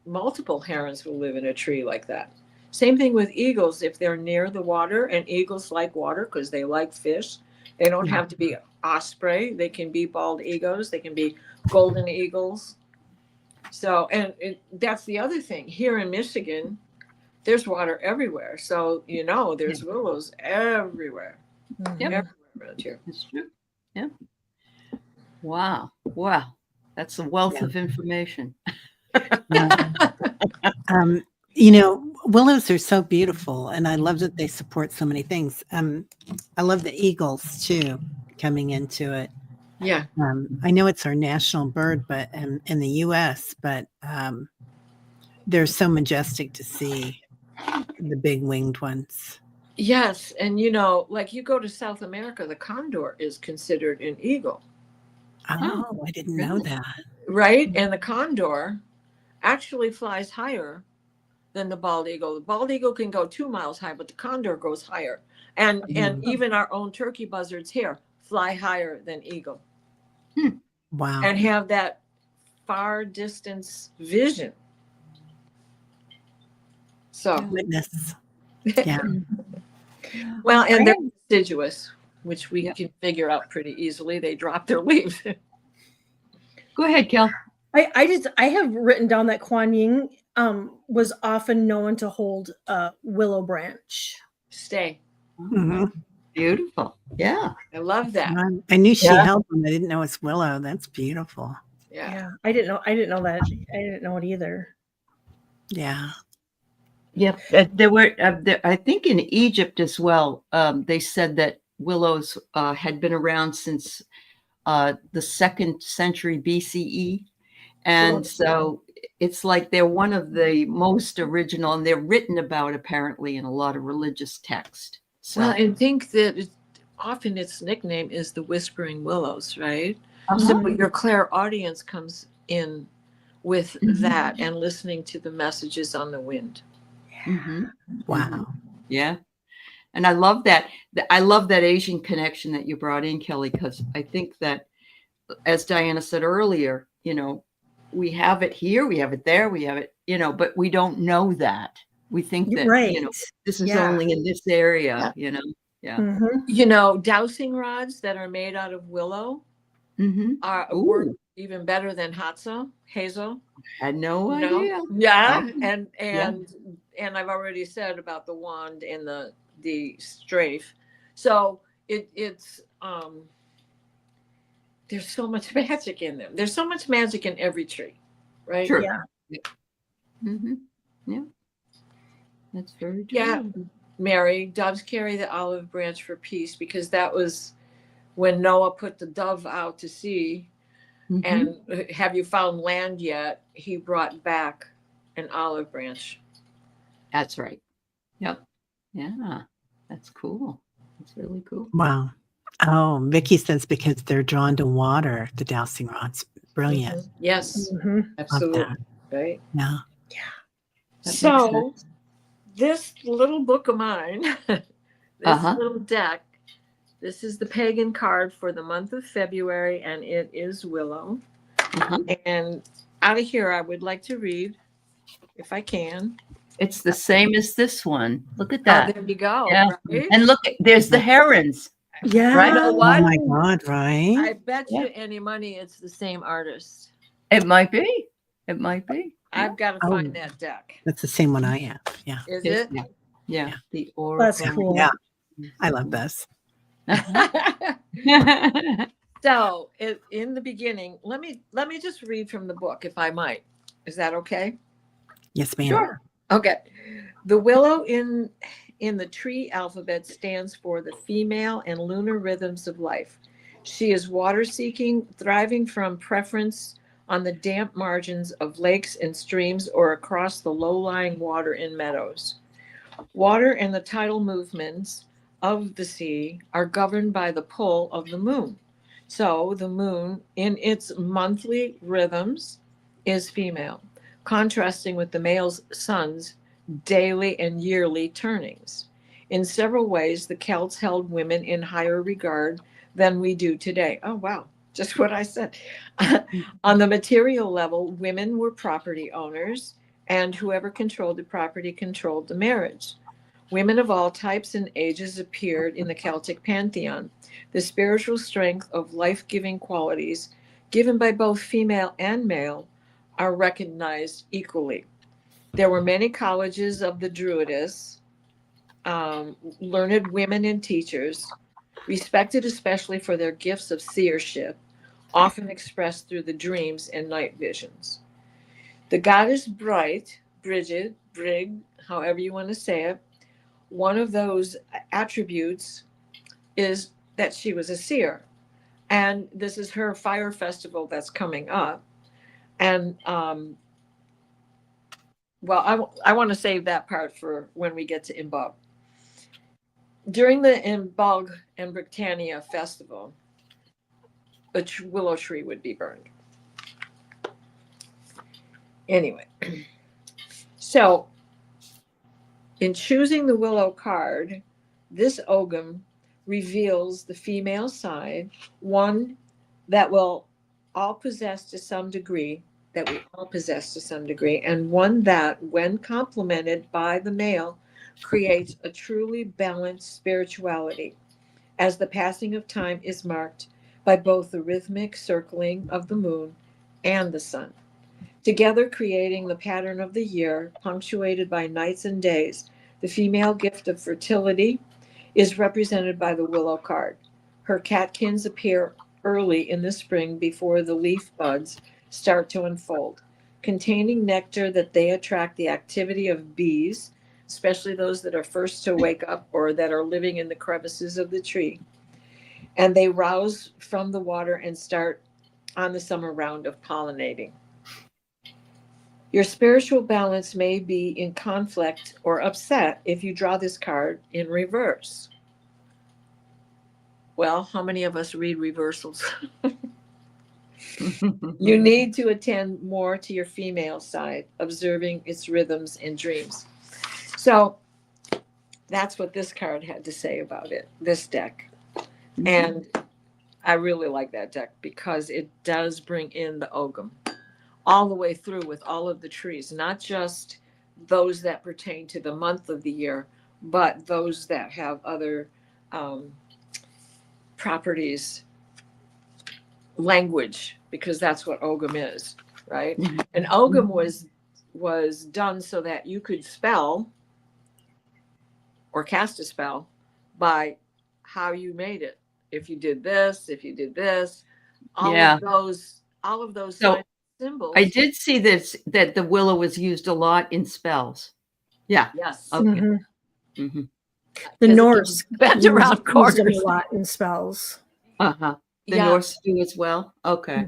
multiple herons will live in a tree like that. Same thing with eagles. If they're near the water, and eagles like water because they like fish, they don't have to be osprey. They can be bald eagles. They can be golden eagles. So, and that's the other thing. Here in Michigan, there's water everywhere. So, there's willows everywhere. Yep. Everywhere around here. That's true. Yeah. Wow. Wow. That's a wealth of information. Willows are so beautiful, and I love that they support so many things. I love the eagles too coming into it. Yeah. I know it's our national bird, but in the U.S., but they're so majestic to see, the big winged ones. Yes, and like you go to South America, the condor is considered an eagle. Oh, I didn't know that. Right? And the condor actually flies higher than the bald eagle. The bald eagle can go 2 miles high, but the condor goes higher. And even our own turkey buzzards here fly higher than eagle. Wow. And have that far distance vision. So Witness. Yeah. well, and they're deciduous, which we can figure out pretty easily. They drop their leaves. Go ahead, Kel. I have written down that Kuan Yin was often known to hold a willow branch. Stay. Mm-hmm. Beautiful. Yeah. I love that. I knew she held one. I didn't know it's willow. That's beautiful. Yeah. I didn't know that. I didn't know it either. Yeah. Yep. There were, I think in Egypt as well, they said that willows had been around since the 2nd century BCE. And so it's like they're one of the most original, and they're written about apparently in a lot of religious text. So. Well, I think that often its nickname is the Whispering Willows, right? Uh-huh. So your clairaudience comes in with that and listening to the messages on the wind. Mm-hmm. Wow. Yeah. And I love that. I love that Asian connection that you brought in, Kelly, because I think that, as Diana said earlier, we have it here, we have it there, we have it, but we don't know that. We think that, this is only in this area, Yeah. Mm-hmm. Dowsing rods that are made out of willow work even better than hazel. Had no idea. Yeah. And I've already said about the wand and the strafe. So it's there's so much magic in them. There's so much magic in every tree, right? Sure. Yeah. Mm-hmm. Yeah. That's very true. Yeah. Mary, doves carry the olive branch for peace, because that was when Noah put the dove out to sea. And have you found land yet? He brought back an olive branch. That's right. Yep. Yeah. That's cool. That's really cool. Wow. Oh, Vicky says because they're drawn to water, the dowsing rods. Brilliant. Yes, absolutely. Right? Yeah. So this little book of mine, this little deck, this is the pagan card for the month of February, and it is Willow. And out of here, I would like to read, if I can. It's the same as this one. Look at that. Oh, there you go. Yeah. Right? And look, there's the herons. Yeah. Right? You know what? Oh my God, right? I bet you any money it's the same artist. It might be. It might be. I've got to find that deck. That's the same one I have. Yeah. Is it? Yeah. Yeah, the That's oracle. cool. Yeah. I love this. So in the beginning, let me just read from the book, if I might. Is that okay? Yes, ma'am. Sure. Okay. The willow in the tree alphabet stands for the female and lunar rhythms of life. She is water seeking, thriving from preference on the damp margins of lakes and streams or across the low-lying water in meadows. Water and the tidal movements of the sea are governed by the pull of the moon. So the moon, in its monthly rhythms, is female, contrasting with the male sun's daily and yearly turnings. In several ways, the Celts held women in higher regard than we do today. Oh, wow. Just what I said. On the material level, women were property owners, and whoever controlled the property controlled the marriage. Women of all types and ages appeared in the Celtic pantheon. The spiritual strength of life-giving qualities given by both female and male are recognized equally. There were many colleges of the Druidists, learned women and teachers, respected especially for their gifts of seership, often expressed through the dreams and night visions. The goddess Bridget, Brig, however you want to say it, one of those attributes is that she was a seer. And this is her fire festival that's coming up. And well, I want to save that part for when we get to Imbog. During the Imbog and Britannia festival, a willow tree would be burned. Anyway, so in choosing the willow card, this Ogham reveals the female side, one that will all possess to some degree, that we all possess to some degree, and one that, when complemented by the male, creates a truly balanced spirituality, as the passing of time is marked by both the rhythmic circling of the moon and the sun, together creating the pattern of the year, punctuated by nights and days. The female gift of fertility is represented by the willow card. Her catkins appear early in the spring before the leaf buds start to unfold, containing nectar that they attract the activity of bees, especially those that are first to wake up or that are living in the crevices of the tree. And they rouse from the water and start on the summer round of pollinating. Your spiritual balance may be in conflict or upset if you draw this card in reverse. Well, how many of us read reversals? You need to attend more to your female side, observing its rhythms and dreams. So that's what this card had to say about it, this deck. And I really like that deck because it does bring in the Ogham all the way through with all of the trees, not just those that pertain to the month of the year, but those that have other properties, language, because that's what Ogham is, right? And Ogham was done so that you could spell or cast a spell by how you made it. If you did this, all of those So, signs and symbols. I did see this, that the willow was used a lot in spells. Yeah. Yes. Okay. The Because Norse bent around used them corners. a lot in spells. The Yeah. Norse do as well. Okay.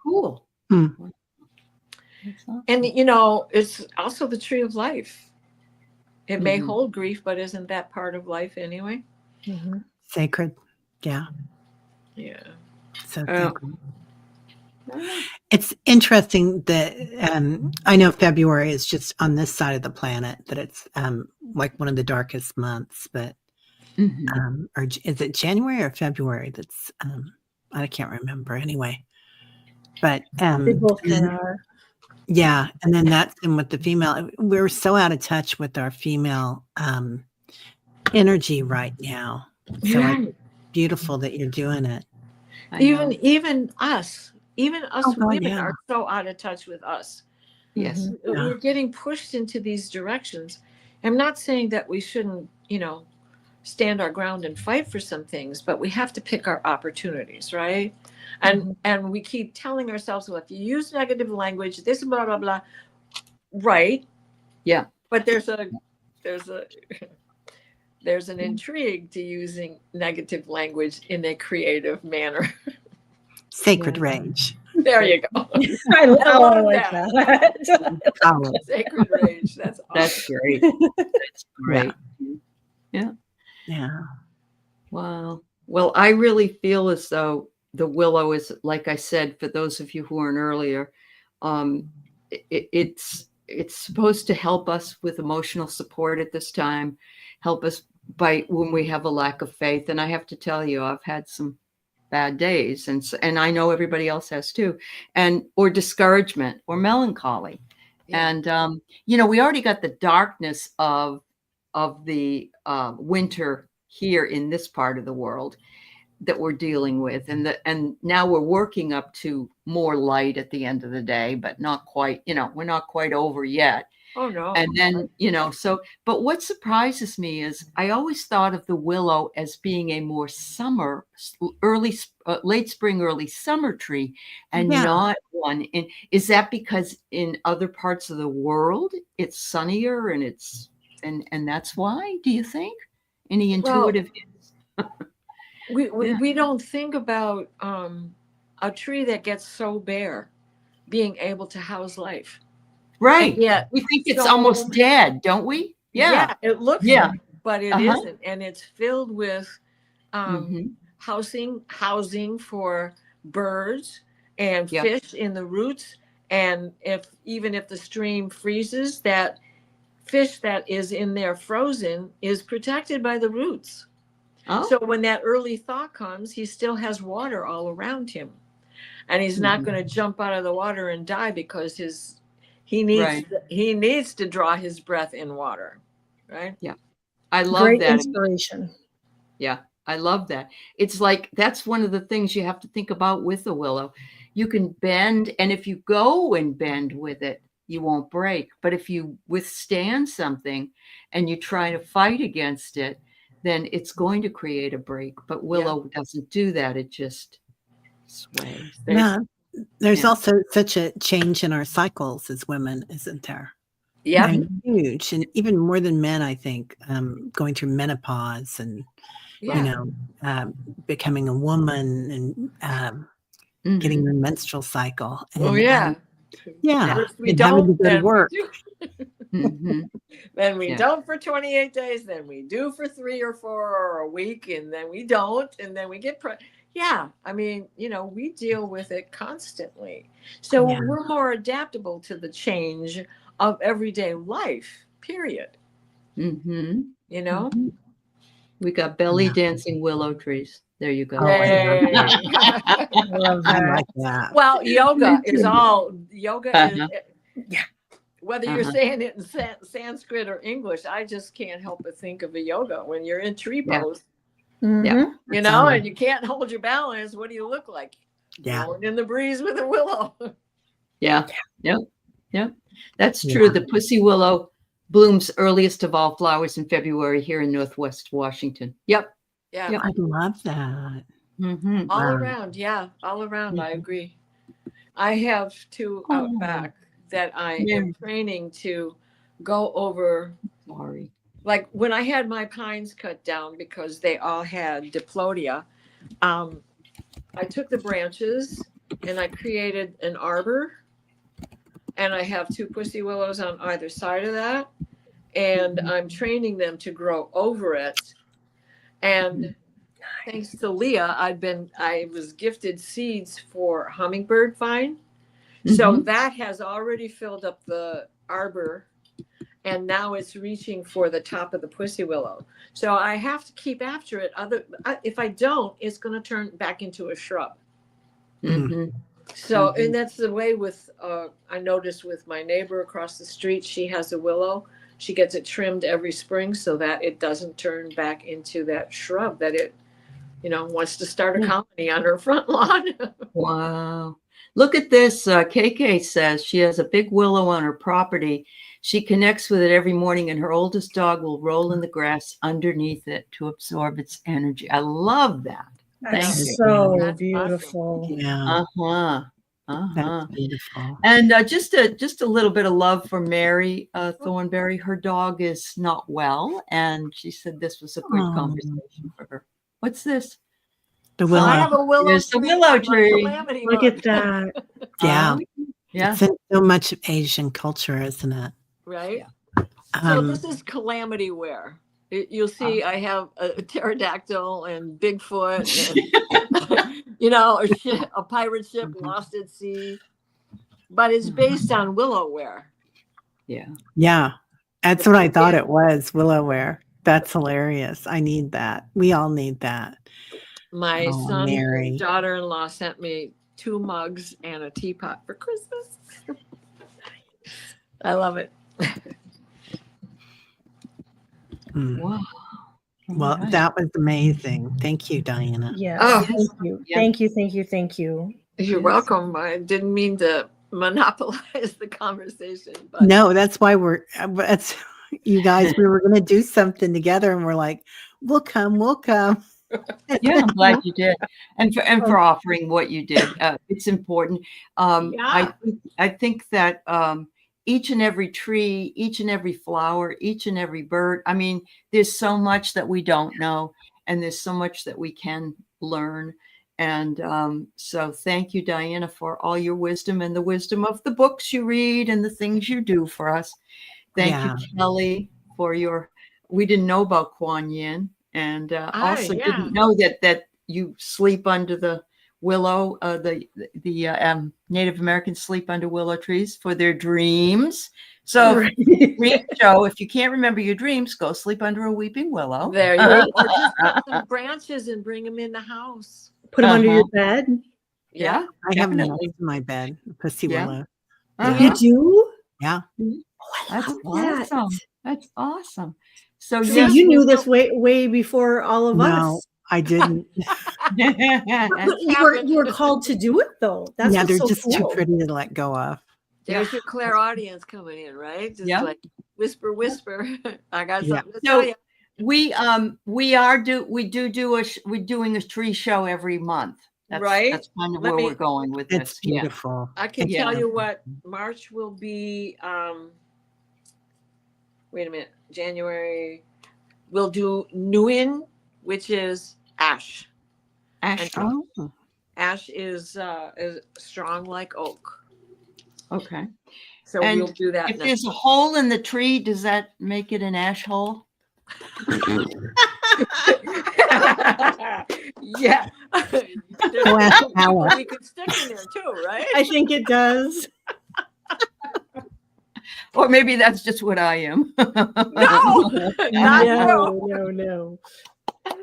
Cool. Hmm. That's awesome. And it's also the tree of life. It may hold grief, but isn't that part of life anyway? Sacred. Yeah. Yeah. So sacred. It's interesting that I know February is just on this side of the planet, that it's like one of the darkest months, but or is it January or February? That's I can't remember anyway. But They both kind of are. Yeah, and then that's in with the female. We're so out of touch with our female energy right now. So it's beautiful that you're doing it. Even us God, women yeah. are so out of touch with us. Yes. We're getting pushed into these directions. I'm not saying that we shouldn't, stand our ground and fight for some things, but we have to pick our opportunities, right? And we keep telling ourselves, well, if you use negative language, this blah blah blah, right? Yeah. But there's an intrigue to using negative language in a creative manner. Sacred Yeah. rage. There you go. I love like that. that. Solid. Sacred rage. That's awesome. That's great. That's great. Yeah. Yeah. Wow. Well, I really feel as though the willow is, like I said, for those of you who weren't earlier, it's supposed to help us with emotional support at this time, help us by when we have a lack of faith. And I have to tell you, I've had some bad days, and I know everybody else has too, or discouragement or melancholy. Yeah. And we already got the darkness of the winter here in this part of the world that we're dealing with, and now we're working up to more light at the end of the day, but not quite, we're not quite over yet. Oh no. And then, but what surprises me is I always thought of the willow as being a more late spring, early summer tree, and not one. And is that because in other parts of the world it's sunnier and and that's why? Do you think? Any intuitive? We don't think about a tree that gets so bare being able to house life. Right. Yeah. We think it's almost dead, don't we? Yeah. It looks like it, but it isn't. And it's filled with housing for birds and fish in the roots. And even if the stream freezes, that fish that is in there frozen is protected by the roots. Oh. So when that early thaw comes, he still has water all around him. And he's not going to jump out of the water and die because he needs to draw his breath in water. Right? Yeah. I love Great that. inspiration. Yeah. I love that. It's like, that's one of the things you have to think about with the willow. You can bend, and if you go and bend with it, you won't break. But if you withstand something and you try to fight against it, then it's going to create a break. But willow doesn't do that. It just sways. There's also such a change in our cycles as women, isn't there? Yeah. Huge. And even more than men, I think, going through menopause and, becoming a woman and getting your menstrual cycle. And, If we and don't, having to go to work. Then we don't for 28 days, then we do for 3 or 4 or a week, and then we don't, and then we get I mean, we deal with it constantly. So we're more adaptable to the change of everyday life, period. We got belly dancing willow trees. There you go. I love that. I like that. Well, yoga is whether you're saying it in Sanskrit or English, I just can't help but think of a yoga when you're in tree pose. And you can't hold your balance. What do you look like? Blowing in the breeze with a willow. Yep. That's true. The pussy willow blooms earliest of all flowers in February here in Northwest Washington. Yep. I love that. All around. All around. I agree. I have 2 out back that I am training to go over. Sorry. Like when I had my pines cut down because they all had diplodia, I took the branches and I created an arbor, and I have 2 pussy willows on either side of that, and I'm training them to grow over it. And thanks to Leah, I was gifted seeds for hummingbird vine. So that has already filled up the arbor, and now it's reaching for the top of the pussy willow. So I have to keep after it. If I don't, it's going to turn back into a shrub. So, and that's the way with, I noticed with my neighbor across the street, she has a willow. She gets it trimmed every spring so that it doesn't turn back into that shrub that it, wants to start a colony on her front lawn. Wow. Look at this. KK says she has a big willow on her property. She connects with it every morning, and her oldest dog will roll in the grass underneath it to absorb its energy. I love that. Thank That's you. so That's beautiful. Yeah, Uh-huh. that's beautiful. And just a little bit of love for Mary Thornberry. Her dog is not well, and she said this was a good Oh. conversation for her. What's this? The I willow. have a willow There's the tree. willow on my tree. calamity Look mug. at that. Yeah, Yeah. it's in so much of Asian culture, isn't it? Right? Yeah. So Um, this is calamity wear. You'll see I have a pterodactyl and Bigfoot and, you know, a pirate ship lost at sea. But it's based on willow wear. Yeah. yeah, that's what I thought it was. Willowware. That's hilarious. I need that. We all need that. My Oh, son Mary. and daughter-in-law sent me 2 mugs and a teapot for Christmas. I love it. Mm. Wow. Well, All right. that was amazing. Thank you, Diana. Yes. Oh. Thank you. Yeah. Thank you. Thank you. Thank you. You're Yes. welcome. I didn't mean to monopolize the conversation, but No, that's why that's you guys, we were going to do something together and we're like, we'll come. Yeah, I'm glad you did, and for offering what you did. It's important. Yeah. I think that each and every tree, each and every flower, each and every bird. I mean, there's so much that we don't know, and there's so much that we can learn. And so, thank you, Diana, for all your wisdom and the wisdom of the books you read and the things you do for us. Thank you, Kelly, for your. We didn't know about Kuan Yin. And also didn't know that you sleep under the willow. The Native Americans sleep under willow trees for their dreams. So, dream show. If you can't remember your dreams, go sleep under a weeping willow. There you go. Or just cut some branches and bring them in the house. Put them under your bed. Yeah, I have definitely. next in my bed, pussy willow. You do? Yeah. That's love that. awesome. That's awesome. So, See, yes, you knew this way before all of No, us. I didn't. But you were called to do it though. That's Yeah, what's they're so just too cool. pretty to let go of. There's your clairaudience coming in, right? Just like whisper, whisper. I got something to tell you. We're doing a tree show every month. That's kind of where we're going with this. It's beautiful. I can tell you what March will be. Wait a minute, January. We'll do Nguyen, which is ash. Ash. Oh, Ash is strong like oak. Okay. So And we'll do that. If there's a hole in the tree, does that make it an ash hole? Yeah. Go ask Alice. We could stick in there too, right? I think it does. Or maybe that's just what I am. No, not you. No.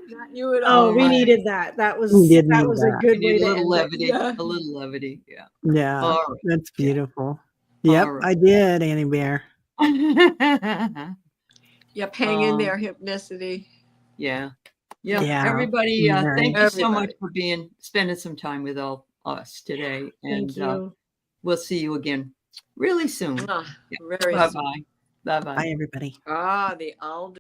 Not you at all. Oh, we needed that. That was We did need a that. good We way need to a little end it. levity. Yeah. A little levity. Yeah. Yeah, All right. that's beautiful. Yep, All right. I did, Annie Bear. Yep, hang in there, hypnicity. Yeah. Yeah, Everybody, very. thank you so much Everybody. for spending some time with all us today. Thank And you. we'll see you again really soon. Very Bye-bye. Bye-bye. Bye, everybody. the alder.